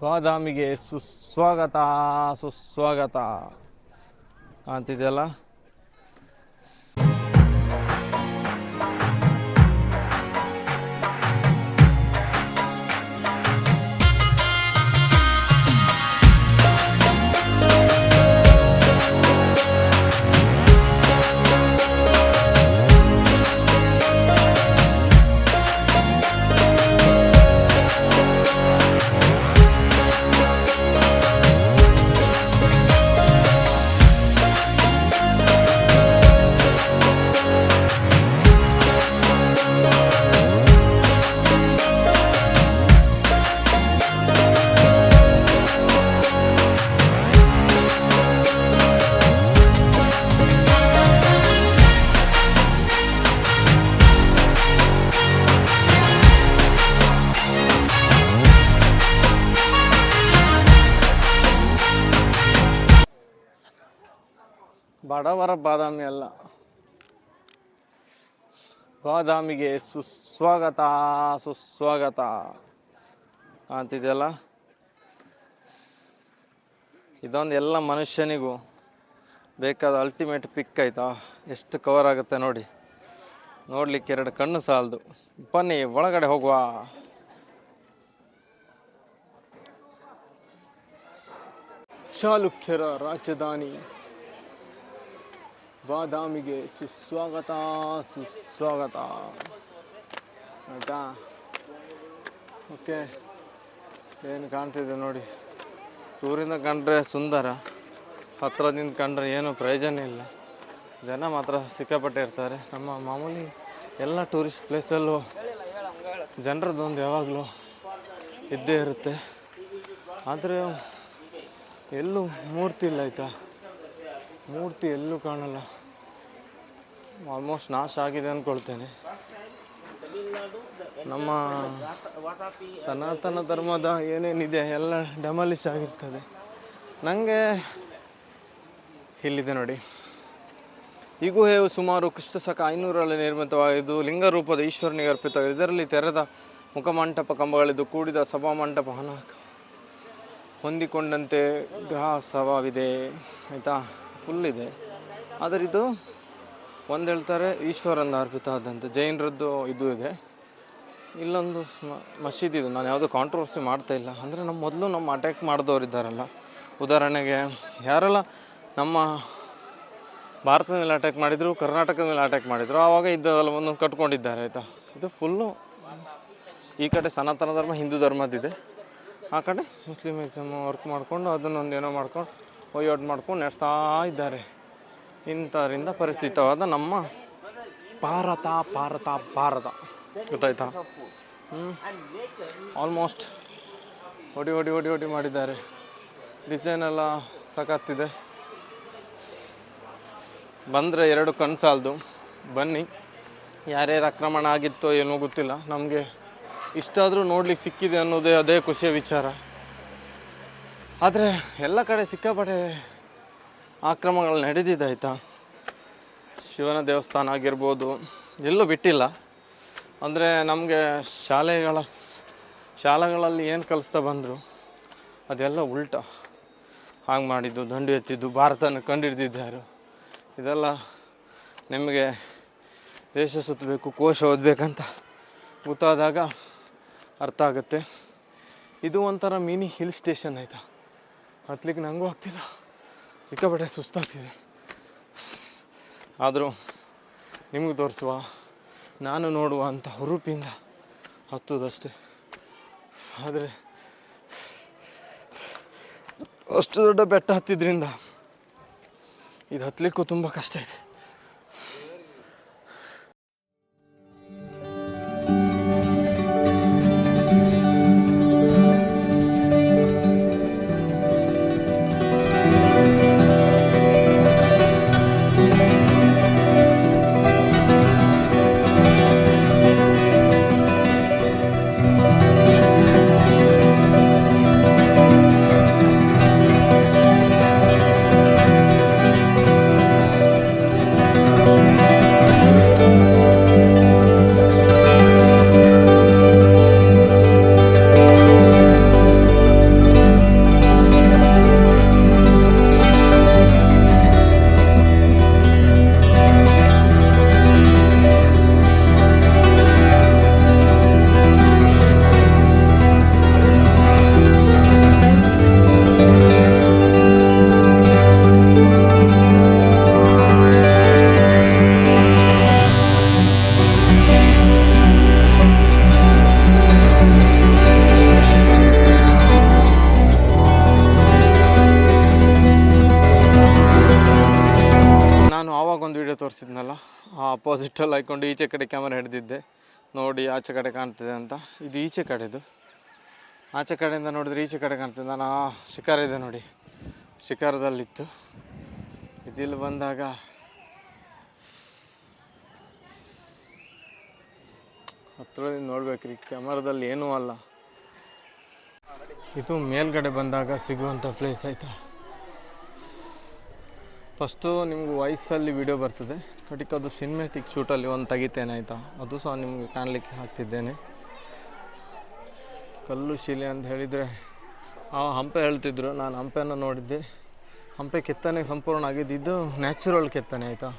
ಬಾದಾಮಿಗೆ ಸುಸ್ವಾಗತ ಸುಸ್ವಾಗತ ಕಾಣ್ತಿದೆಯಲ್ಲ. ಬಡವರ ಬಾದಾಮಿ ಅಲ್ಲ, ಬಾದಾಮಿಗೆ ಸುಸ್ವಾಗತ ಸುಸ್ವಾಗತ ಕಾಣ್ತಿದೆಯಲ್ಲ. ಇದೊಂದು ಎಲ್ಲ ಮನುಷ್ಯನಿಗೂ ಬೇಕಾದ ಅಲ್ಟಿಮೇಟ್ ಪಿಕ್ ಆಯ್ತಾ. ಎಷ್ಟು ಕವರ್ ಆಗುತ್ತೆ ನೋಡಿ, ನೋಡ್ಲಿಕ್ಕೆ 2 ಕಣ್ಣು ಸಾಲದು. ಬನ್ನಿ ಒಳಗಡೆ ಹೋಗುವ. ಚಾಲುಕ್ಯರ ರಾಜಧಾನಿ ಬಾದಾಮಿಗೆ ಸುಸ್ವಾಗತ ಸುಸ್ವಾಗತ ಆಯಿತಾ. ಓಕೆ, ಏನು ಕಾಣ್ತಿದೆ ನೋಡಿ. ದೂರಿಂದ ಕಂಡ್ರೆ ಸುಂದರ, ಹತ್ತಿರದಿಂದ ಕಂಡ್ರೆ ಏನು ಪ್ರಯೋಜನ ಇಲ್ಲ. ಜನ ಮಾತ್ರ ಸಿಕ್ಕಾಪಟ್ಟೆ ಇರ್ತಾರೆ. ನಮ್ಮ ಮಾಮೂಲಿ ಎಲ್ಲ ಟೂರಿಸ್ಟ್ ಪ್ಲೇಸಲ್ಲೂ ಜನರದ್ದೊಂದು ಯಾವಾಗಲೂ ಇದ್ದೇ ಇರುತ್ತೆ. ಆದರೆ ಎಲ್ಲೂ ಮೂರ್ತಿ ಇಲ್ಲ ಆಯಿತಾ. ಮೂರ್ತಿ ಎಲ್ಲೂ ಕಾಣಲ್ಲ. ಆಲ್ಮೋಸ್ಟ್ ನಾಶ ಆಗಿದೆ ಅಂದ್ಕೊಳ್ತೇನೆ. ನಮ್ಮ ಸನಾತನ ಧರ್ಮದ ಏನೇನಿದೆ ಎಲ್ಲ ಡೆಮಾಲಿಷ್ ಆಗಿರ್ತದೆ. ನನಗೆ ಇಲ್ಲಿದೆ ನೋಡಿ, ಈ ಗುಹೆಯು ಸುಮಾರು ಕ್ರಿಸ್ತಶಕ 500ರಲ್ಲಿ ನಿರ್ಮಿತವಾಗಿದ್ದು ಲಿಂಗ ರೂಪದ ಈಶ್ವರನಿಗೆ ಅರ್ಪಿತವಾಗಿದೆ. ಇದರಲ್ಲಿ ತೆರೆದ ಮುಖಮಂಟಪ ಕಂಬಗಳಿದ್ದು ಕೂಡಿದ ಸಭಾಮಂಟಪ ಹೊಂದಿಕೊಂಡಂತೆ ಗ್ರಹ ಸಭಾವಿದೆ ಆಯಿತಾ. ಫುಲ್ ಇದೆ. ಆದರೆ ಇದು ಒಂದು ಹೇಳ್ತಾರೆ ಈಶ್ವರನ ಅರ್ಪಿತ ಆದಂತೆ. ಜೈನರದ್ದು ಇದು ಇದೆ. ಇಲ್ಲೊಂದು ಮಸೀದಿ ಇದು. ನಾನು ಯಾವುದೋ ಕಾಂಟ್ರವರ್ಸಿ ಮಾಡ್ತಾ ಇಲ್ಲ. ಅಂದರೆ ನಮ್ಮ ಅಟ್ಯಾಕ್ ಮಾಡಿದವರು ಇದ್ದಾರಲ್ಲ, ಉದಾಹರಣೆಗೆ ಯಾರೆಲ್ಲ ನಮ್ಮ ಭಾರತದ ಮೇಲೆ ಅಟ್ಯಾಕ್ ಮಾಡಿದರು, ಕರ್ನಾಟಕದ ಮೇಲೆ ಅಟ್ಯಾಕ್ ಮಾಡಿದರು, ಆವಾಗ ಇದ್ದದೆಲ್ಲ ಒಂದೊಂದು ಕಟ್ಕೊಂಡಿದ್ದಾರೆ ಆಯಿತಾ. ಇದು ಫುಲ್ಲು ಈ ಕಡೆ ಸನಾತನ ಧರ್ಮ ಹಿಂದೂ ಧರ್ಮದಿದೆ, ಆ ಕಡೆ ಮುಸ್ಲಿಮಿಸಮ್ ವರ್ಕ್ ಮಾಡಿಕೊಂಡು ಅದನ್ನೊಂದು ಏನೋ ಮಾಡ್ಕೊಂಡು ಒಯ್ಯೋದು ಮಾಡ್ಕೊಂಡು ನಡೆಸ್ತಾ ಇದ್ದಾರೆ. ಇಂಥರಿಂದ ಪರಿಸ್ಥಿತವಾದ ನಮ್ಮ ಭಾರತ ಭಾರತ ಭಾರತ ಗೊತ್ತಾಯ್ತಾ. ಆಲ್ಮೋಸ್ಟ್ ಹೊಡಿ ಹೊಡಿ ಹೊಡಿ ಹೊಡಿ ಮಾಡಿದ್ದಾರೆ. ಡಿಸೈನ್ ಎಲ್ಲ ಸಖತ್ತಿದೆ. ಬಂದರೆ 2 ಕಣ್ಣು ಸಾಲದು. ಬನ್ನಿ. ಯಾರ್ಯಾರು ಆಕ್ರಮಣ ಆಗಿತ್ತೋ ಏನೋ ಗೊತ್ತಿಲ್ಲ. ನಮಗೆ ಇಷ್ಟಾದರೂ ನೋಡ್ಲಿಕ್ಕೆ ಸಿಕ್ಕಿದೆ ಅನ್ನೋದೇ ಅದೇ ಖುಷಿಯ ವಿಚಾರ. ಆದರೆ ಎಲ್ಲ ಕಡೆ ಸಿಕ್ಕಾಪಟ್ಟೆ ಆಕ್ರಮಣಗಳು ನಡೆದಿದೆ ಆಯಿತಾ. ಶಿವನ ದೇವಸ್ಥಾನ ಆಗಿರ್ಬೋದು, ಎಲ್ಲೂ ಬಿಟ್ಟಿಲ್ಲ. ಅಂದರೆ ನಮಗೆ ಶಾಲೆಗಳಲ್ಲಿ ಏನು ಕಲಿಸ್ತಾ ಬಂದರು ಅದೆಲ್ಲ ಉಲ್ಟ. ಹಾಗೆ ಮಾಡಿದ್ದು, ದಂಡು ಎತ್ತಿದ್ದು, ಭಾರತನ ಕಂಡುಹಿಡಿದಿದ್ದಾರು. ಇದೆಲ್ಲ ನಿಮಗೆ ದೇಶ ಸುತ್ತಬೇಕು, ಕೋಶ ಓದಬೇಕಂತ ಗೊತ್ತಾದಾಗ ಅರ್ಥ ಆಗುತ್ತೆ. ಇದು ಒಂಥರ ಮಿನಿ ಹಿಲ್ ಸ್ಟೇಷನ್ ಆಯಿತಾ. ಹತ್ಲಿಕ್ಕೆ ನನಗೂ ಆಗ್ತಿಲ್ಲ, ಸಿಕ್ಕಾಪಟ್ಟೆ ಸುಸ್ತಾಗ್ತಿದೆ. ಆದರೂ ನಿಮಗೆ ತೋರಿಸುವ, ನಾನು ನೋಡುವ ಅಂತ ಹುರುಪಿಂದ ಹತ್ತುದಷ್ಟೇ. ಆದರೆ ಅಷ್ಟು ದೊಡ್ಡ ಬೆಟ್ಟ ಹತ್ತಿದ್ರಿಂದ ಇದು ಹತ್ತಲಿಕ್ಕೂ ತುಂಬ ಕಷ್ಟ ಇದೆ. ತೋರಿಸಿದ್ನಲ್ಲ ಆ ಅಪೋಸಿಟಲ್ಲಿ ಹಾಕ್ಕೊಂಡು ಈಚೆ ಕಡೆ ಕ್ಯಾಮರಾ ಹಿಡಿದಿದ್ದೆ, ನೋಡಿ ಆಚೆ ಕಡೆ ಕಾಣ್ತಿದೆ ಅಂತ. ಇದು ಈಚೆ ಕಡೆದು, ಆಚೆ ಕಡೆಯಿಂದ ನೋಡಿದ್ರೆ ಈಚೆ ಕಡೆ ಕಾಣ್ತಿದೆ. ನಾನು ಆ ಶಿಖರ ಇದೆ ನೋಡಿ, ಶಿಖರದಲ್ಲಿತ್ತು. ಇದಿಲ್ಲಿ ಬಂದಾಗ ಹತ್ರದಿಂದ ನೋಡ್ಬೇಕ್ರಿ, ಕ್ಯಾಮರಾದಲ್ಲಿ ಏನೂ ಅಲ್ಲ. ಇದು ಮೇಲ್ಗಡೆ ಬಂದಾಗ ಸಿಗುವಂಥ ಪ್ಲೇಸ್ ಆಯಿತಾ. ಫಸ್ಟು ನಿಮ್ಗೆ ವಾಯ್ಸಲ್ಲಿ ವಿಡಿಯೋ ಬರ್ತದೆ, ಬಟ್ ಅದು ಸಿನಿಮ್ಯಾಟಿಕ್ ಶೂಟಲ್ಲಿ ಒಂದು ತೆಗಿತೇನೆ ಆಯಿತಾ, ಅದು ಸಹ ನಿಮಗೆ ಕಾಣಲಿಕ್ಕೆ ಹಾಕ್ತಿದ್ದೇನೆ. ಕಲ್ಲು ಶಿಲೆ ಅಂತ ಹೇಳಿದರೆ ಹಂಪೆ ಹೇಳ್ತಿದ್ರು, ನಾನು ಹಂಪೆಯನ್ನು ನೋಡಿದ್ದೆ. ಹಂಪೆ ಕೆತ್ತನೆ ಸಂಪೂರ್ಣ ಆಗಿದ್ದು ನ್ಯಾಚುರಲ್ ಕೆತ್ತನೆ ಆಯಿತಾ.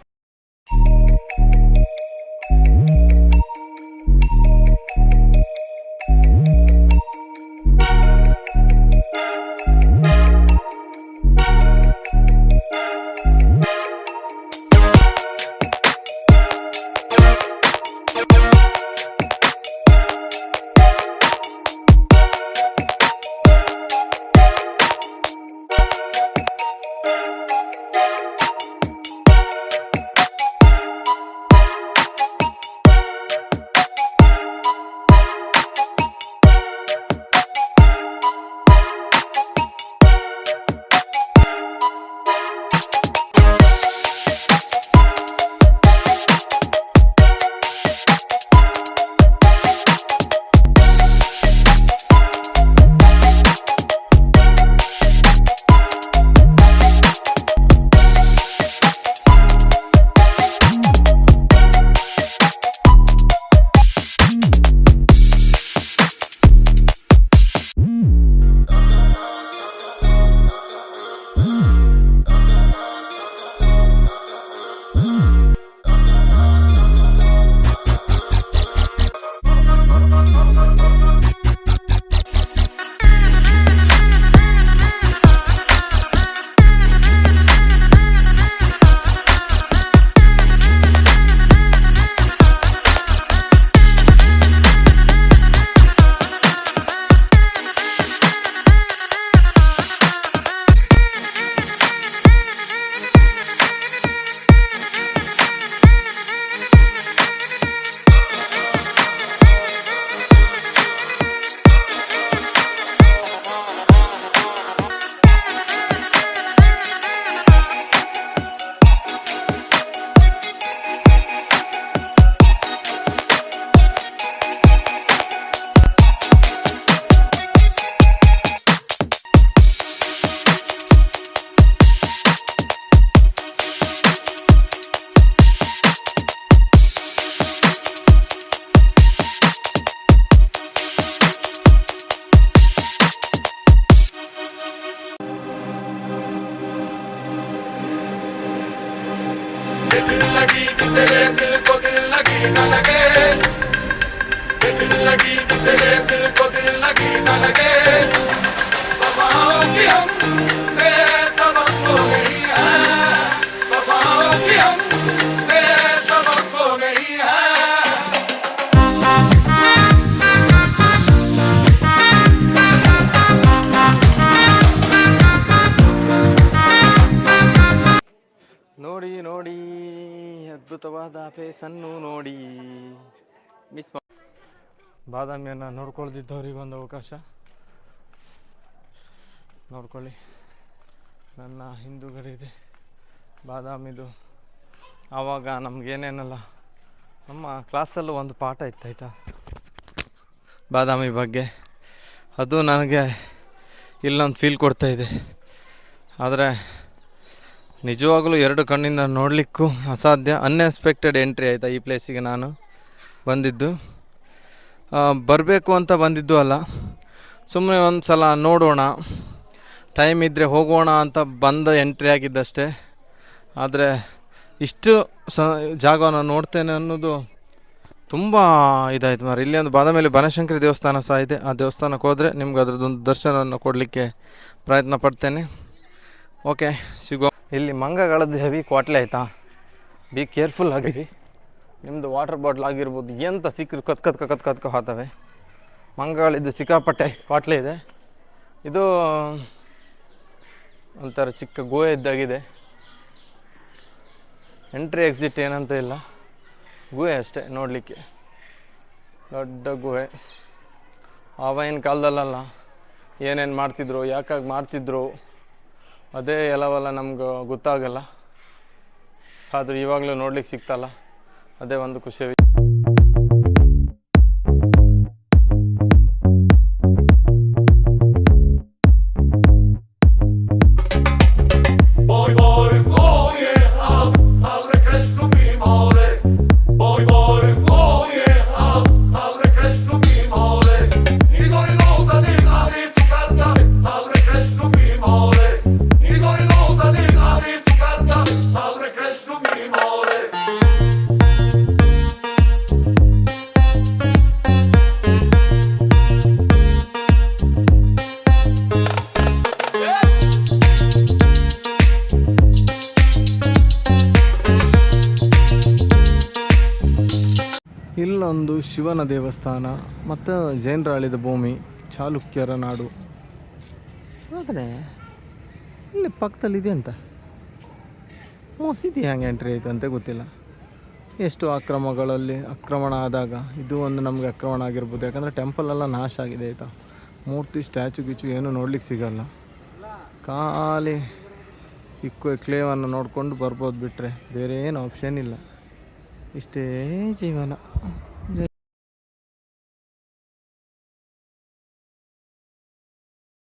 ನೋಡಿ ನೋಡಿ ಅದ್ಭುತವಾದ ಫೇಸನ್ನು ನೋಡಿ. ಮಿಸ್ ಬಾದಾಮಿಯನ್ನು ನೋಡ್ಕೊಳ್ದಿದ್ದವ್ರಿಗೆ ಒಂದು ಅವಕಾಶ ನೋಡ್ಕೊಳ್ಳಿ. ನನ್ನ ಹಿಂದುಗಡೆ ಬಾದಾಮಿದು. ಆವಾಗ ನಮಗೇನೇನಲ್ಲ, ನಮ್ಮ ಕ್ಲಾಸಲ್ಲೂ ಒಂದು ಪಾಠ ಇತ್ತಾಯ್ತಾ ಬಾದಾಮಿ ಬಗ್ಗೆ. ಅದು ನನಗೆ ಇಲ್ಲೊಂದು ಫೀಲ್ ಕೊಡ್ತಾಯಿದೆ. ಆದರೆ ನಿಜವಾಗಲೂ ಎರಡು ಕಣ್ಣಿಂದ ನೋಡಲಿಕ್ಕೂ ಅಸಾಧ್ಯ. ಅನ್ಎಕ್ಸ್ಪೆಕ್ಟೆಡ್ ಎಂಟ್ರಿ ಆಯಿತಾ ಈ ಪ್ಲೇಸಿಗೆ ನಾನು ಬಂದಿದ್ದು. ಬರಬೇಕು ಅಂತ ಬಂದಿದ್ದು ಅಲ್ಲ, ಸುಮ್ಮನೆ ಒಂದು ಸಲ ನೋಡೋಣ, ಟೈಮ್ ಇದ್ದರೆ ಹೋಗೋಣ ಅಂತ ಬಂದ ಎಂಟ್ರಿ ಆಗಿದ್ದಷ್ಟೇ. ಆದರೆ ಇಷ್ಟು ಜಾಗವನ್ನು ನೋಡ್ತೇನೆ ಅನ್ನೋದು ತುಂಬ ಇದಾಯಿತು ಮಾರು. ಇಲ್ಲಿ ಒಂದು ಬಾದಾಮಿಯಲ್ಲಿ ಬನಶಂಕರಿ ದೇವಸ್ಥಾನ ಸಹ ಇದೆ. ಆ ದೇವಸ್ಥಾನಕ್ಕೆ ಹೋದರೆ ನಿಮ್ಗೆ ಅದರದ್ದೊಂದು ದರ್ಶನವನ್ನು ಕೊಡಲಿಕ್ಕೆ ಪ್ರಯತ್ನ ಪಡ್ತೇನೆ. ಓಕೆ, ಸಿಗೋ. ಇಲ್ಲಿ ಮಂಗಗಳದ್ದು ಹೆವಿ ಕ್ವಾಟ್ಲೆ ಆಯಿತಾ, ಬಿ ಕೇರ್ಫುಲ್ ಆಗಿರಿ. ನಿಮ್ಮದು ವಾಟರ್ ಬಾಟ್ಲ್ ಆಗಿರ್ಬೋದು, ಎಂತ ಸಿಕ್ಕರು ಕತ್ಕೊ ಹಾತವೆ. ಮಂಗಗಳಿದ್ದು ಸಿಕ್ಕಾಪಟ್ಟೆ ಕ್ವಾಟ್ಲೆ ಇದೆ. ಇದು ಒಂಥರ ಚಿಕ್ಕ ಗೋವೆ ಇದ್ದಾಗಿದೆ. ಎಂಟ್ರಿ ಎಕ್ಸಿಟ್ ಏನಂತ ಇಲ್ಲ, ಗುಹೆ ಅಷ್ಟೇ ನೋಡಲಿಕ್ಕೆ, ದೊಡ್ಡ ಗುಹೆ. ಆವಾಗಿನ ಕಾಲದಲ್ಲ ಏನೇನು ಮಾಡ್ತಿದ್ರು, ಯಾಕಾಗಿ ಮಾಡ್ತಿದ್ರು ಅದೇ ಎಲ್ಲವೆಲ್ಲ ನಮ್ಗೆ ಗೊತ್ತಾಗಲ್ಲ. ಆದರೂ ಇವಾಗಲೂ ನೋಡ್ಲಿಕ್ಕೆ ಸಿಗ್ತಲ್ಲ, ಅದೇ ಒಂದು ಖುಷಿ. ಇಲ್ಲೊಂದು ಶಿವನ ದೇವಸ್ಥಾನ ಮತ್ತು ಜೈನರ ಆಳಿದ ಭೂಮಿ, ಚಾಲುಕ್ಯರ ನಾಡು. ಆದರೆ ಇಲ್ಲಿ ಪಕ್ಕದಲ್ಲಿ ಇದೆ ಅಂತ ಮಸೀದಿ ಹೆಂಗೆ ಎಂಟ್ರಿ ಆಯಿತು ಅಂತ ಗೊತ್ತಿಲ್ಲ. ಎಷ್ಟು ಆಕ್ರಮಣ ಆದಾಗ ಇದು ಒಂದು ನಮಗೆ ಆಕ್ರಮಣ ಆಗಿರ್ಬೋದು. ಯಾಕಂದರೆ ಟೆಂಪಲೆಲ್ಲ ನಾಶ ಆಗಿದೆ ಆಯಿತಾ. ಮೂರ್ತಿ ಸ್ಟ್ಯಾಚು ಗಿಚ್ಚು ಏನೂ ನೋಡ್ಲಿಕ್ಕೆ ಸಿಗಲ್ಲ. ಖಾಲಿ ಕ್ಲೇವನ್ನು ನೋಡಿಕೊಂಡು ಬರ್ಬೋದು, ಬಿಟ್ಟರೆ ಬೇರೆ ಏನು ಆಪ್ಷನ್ ಇಲ್ಲ. ಇಷ್ಟೇ ಜೀವನ.